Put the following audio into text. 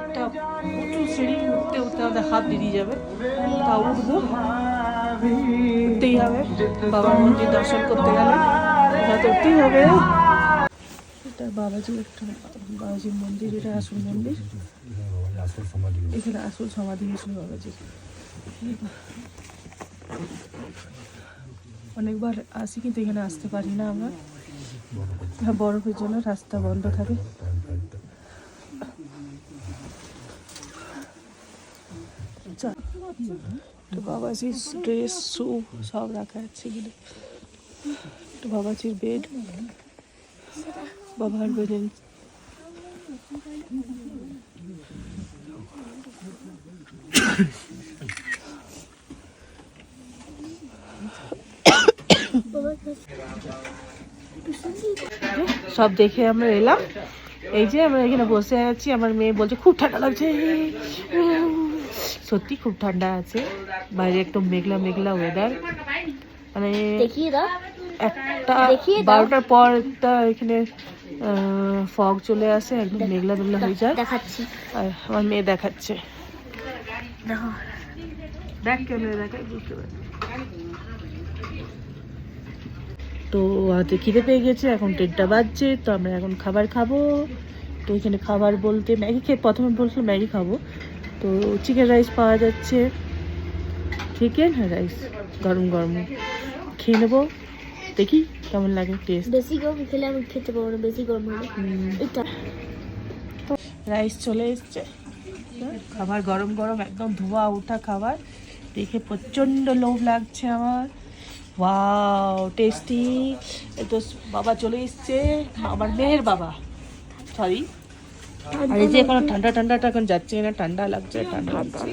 অনেকটা উঁচু সিঁড়ি, উঠতে উঠতে আমাদের হাত বেরিয়ে যাবে, তা উঠবো, উঠতেই হবে। বাবার মন্দির দর্শন করতে গেলে এটা উঠতেই হবে। এটা বাবাজির একটা বাবাজির মন্দির, এটা আসল মন্দির, এখানে আসল সমাধি হয়েছিল বাবাজির। অনেকবার আসি কিন্তু এখানে আসতে পারি না আমরা, বরফের জন্য রাস্তা বন্ধ থাকে। তো বাবাজির ড্রেস, শু সব রাখা আছে এগুলো। তো বাবাজির বেড, বাবার বেডেন। সব দেখে আমরা এলাম। এই যে আমরা এখানে বসে আছি, আমার মেয়ে বলছে খুব ঠান্ডা লাগছে। সত্যি খুব ঠান্ডা আছে, বাইরে একদম মেঘলা মেঘলা ওয়েদার। মানে একটা 12টার পর একটা এখানে ফগ চলে আসে, একদম মেঘলা মেঘলা হয়ে যায়। আর আমার মেয়ে দেখাচ্ছে, দেখ ক্যামেরা দেখায়, বুঝতে পারছি। তো হাতে খিদে পেয়ে গেছে, এখন 3টা বাজছে, তো আমরা এখন খাবার খাবো। তো এখানে খাবার বলতে ম্যাগি খেয়ে, প্রথমে বলছিল ম্যাগি খাবো, তো চিকেন রাইস পাওয়া যাচ্ছে, চিকেন রাইস গরম গরম খেয়ে নেবো, দেখি কেমন লাগে টেস্ট। বেশি গরম খেলে আমি খেতে পারবো না, বেশি গরম হলে। রাইস চলে এসছে, খাবার গরম গরম একদম ধোয়া ওঠা খাবার, দেখে প্রচণ্ড লোভ লাগছে আমার। Wow tasty. তো বাবা চলে এসছে, আমার মেয়ের বাবা, সরি। আর এই যে এখন ঠান্ডা ঠান্ডাটা এখন যাচ্ছে না, ঠান্ডা লাগছে, ঠান্ডা লাগছে।